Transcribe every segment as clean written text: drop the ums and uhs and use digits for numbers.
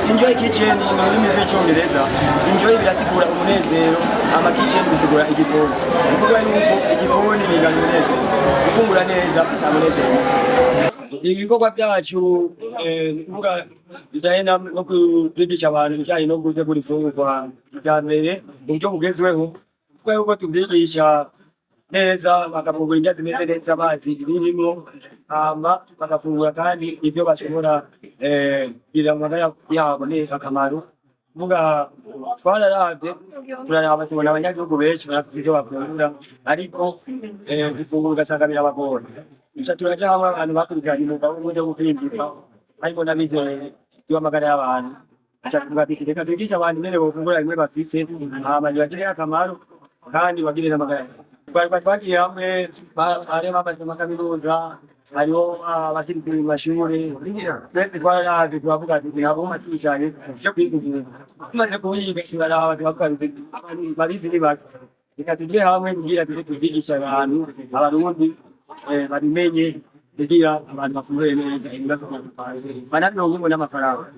Enjoy kitchen mu rurimi rw'icyongereza. Enjoy birasigura umunezero, ama kitchen bisigura igikoni. Ukuvuga yuko igikoni ni umunezero. Gufungura neza umunezero. Ibikorwa byacu kuvuga bijyanye no kwigisha abantu bijyanye no gutegura ifungurwa bya mbere mu buryo bugezweho, kuko yuko tubyigisha neza bagafungura indyo zimeze neza, amazi birimo bagafungura kandi ibyo bashobora kugira amagara yabo neza akamaro. Kuvuga twararavye turaraba tubona abanyagihugu benshi barafite ibyo bafungura, ariko ifunguro ugasanga birabagora. Gusa turaja hamwe abantu bakurikiranye umwuga w'uburyo bwo kwinjira, ariko n'abizeye iby'amagara y'abantu. Reka twigishe abantu nyene bofungura bimwe bafise, hama bibagirire akamaro kandi bagirire n'amagara. Twagiye hamwe hari bamaze amakaminuza, hariho abakiri ku mashuri, twararavye turavuga tuti nabo matujanye cyo kwigurira. Tumaze kuyiga turaraba turavuga tuti babizi ni bake. Reka tujye hamwe kugira tuvyigishe abantu abarundi babimenye kugira abantu bafungure neza ibibazo banabirongemo n'amafaranga.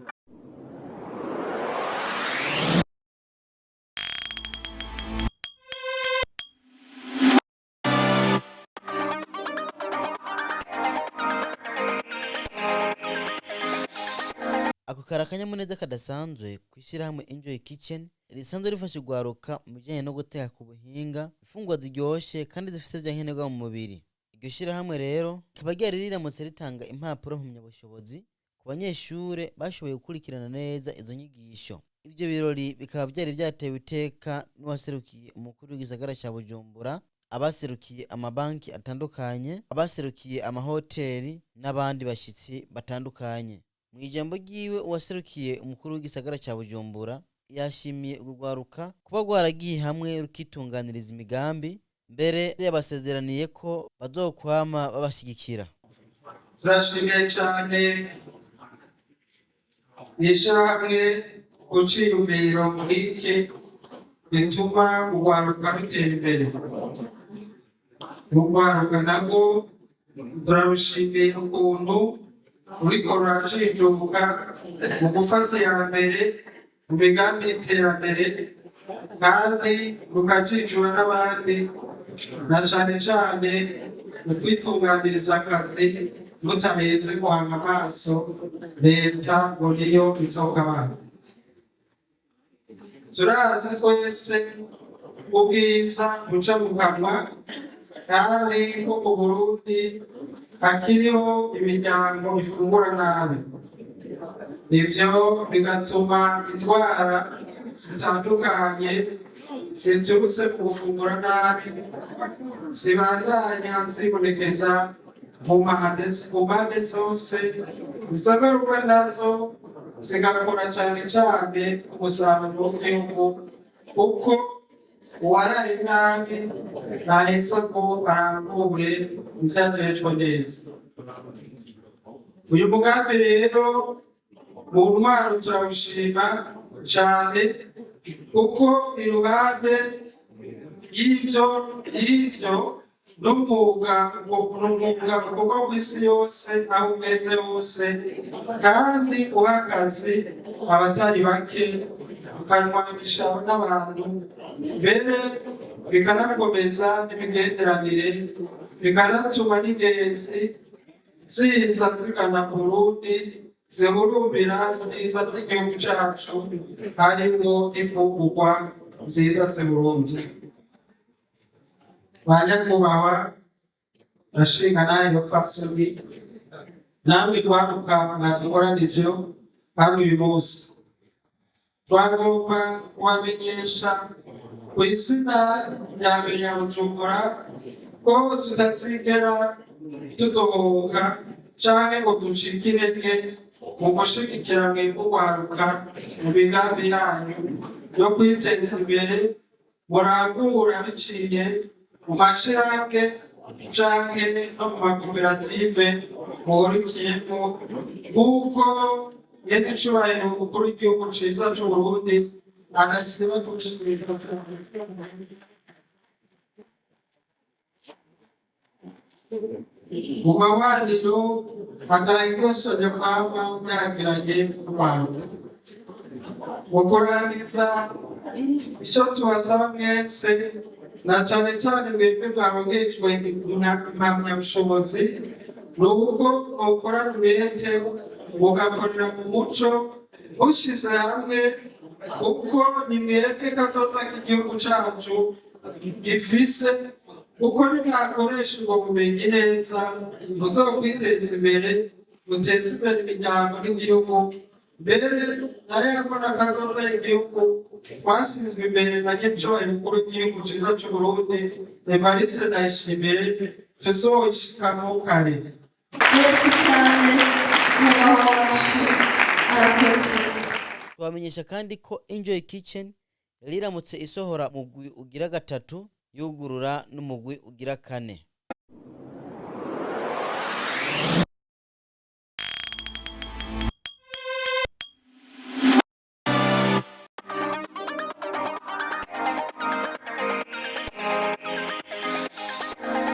Ako karakanyamuneza kadasanzwe kwishirahamwe Enjoy Kitchen risanzwe rifasha ugwaruka mu bijyanye no guteka ku buhinga ifungwa ziryoshe kandi zifite vya nkenerwa mu mubiri. Iryo shirahamwe rero kaba ryari riramutse ritanga impapuro mpamyabushobozi ku banyeshure bashoboye gukurikirana neza izo nyigisho. Ivyo birori bikaba byari vyatewe iteka n'uwaserukiye umukuru w'igisagara ca Bujumbura, abaserukiye amabanki atandukanye, abaserukiye amahoteli n'abandi bashitsi batandukanye. Mu ijambo ryiwe uwaserukiye umukuru w'igisagara ca Bujumbura yashimiye urugwaruka kuba rwaragiye hamwe rukitunganiriza imigambi, mbere yabasezeraniye ko bazokwama babashigikira. Turashimiye cyane n'ishirahamwe guciyumviro murike bituma urwaruka rutera imbere. Urwaruka nabwo turarushimiye ukuntu uriko rurajijuka mu gufata iya mbere mu migambi y'iterambere, kandi rukajijura n'abandi, na cane cane mu kwitunganiriza akazi mutameze guhanga amaso leta ngo niyo izogabana. Turazi twese ubwiza buca mu kanwa, kandi ko mu Burundi hakiriho imiryango ifungura nabi. Ivyo bigatuma indwara zitandukanye ziturutse ku gufungura nabi zibandanya zibonekeza mu mpande zose. Izo ngaruka nazo zigakora cane cane umusaruro w'igihugu, kuko uwaraye nabi ntaheza ngo arangure ivyajejwe neza. Uyu mugambi rero mu ntwaro turawushima cane, kuko iruhande y'ivyo n'umwuga ukorwa kw'isi yose aho ugeze hose, kandi uhagaze abatari bake ukanwanisha n'abantu, mbere bikanakomeza n'imigenderanire, bikanatuma n'ingenzi ziza zigana Burundi zihurumbira ibyiza by'igihugu cacu, harimwo ifungurwa nziza z'Uburundi. Banyakubahwa bashinga naye bapfasoni, namwe rwaruka mwadukoranije hano uyu munsi, twagomba kubamenyesha ku izina rya mbere ya Bujumbura ko tutazigera tudohoka canke ngo ducike intege mu gushigikirana urwaruka mu migambi yanyu yo kwiteza imbere murangura biciye mu mashirahamwe canke no mu makoperative muhurikiyemo nk'uko nyene icubahiro umukuru w'igihugu ciza c'Uburundi agasiba gushikiriza mu mawaniro agahingoshoje kwama mwagiranye n'abantu mu kurangiza ico tubasaba mwese na cane cane mwebwe mwabagejwe impamyabushobozi ni uko mukorana umwete mugakorera mu muco mushize hamwe uko ni mwebwe kazoza k'igihugu cacu gifise uko nimwakoresha ubwo bumenyi neza muzokwiteza imbere muteze imbere imiryango n'igihugu mbere nayo yakona kazoza y'igihugu twasizwe imbere na nyecubahiro umukuru w'igihugu ciza c'Uburundi Evariste Ndayishimiye tuzoshikamo kare. Yesu cyane muba wacu arakoze. Twamenyesha kandi ko Enjoy Kitchen riramutse isohora mugwi ugira gatatu yugurura n'umugwi ugira kane.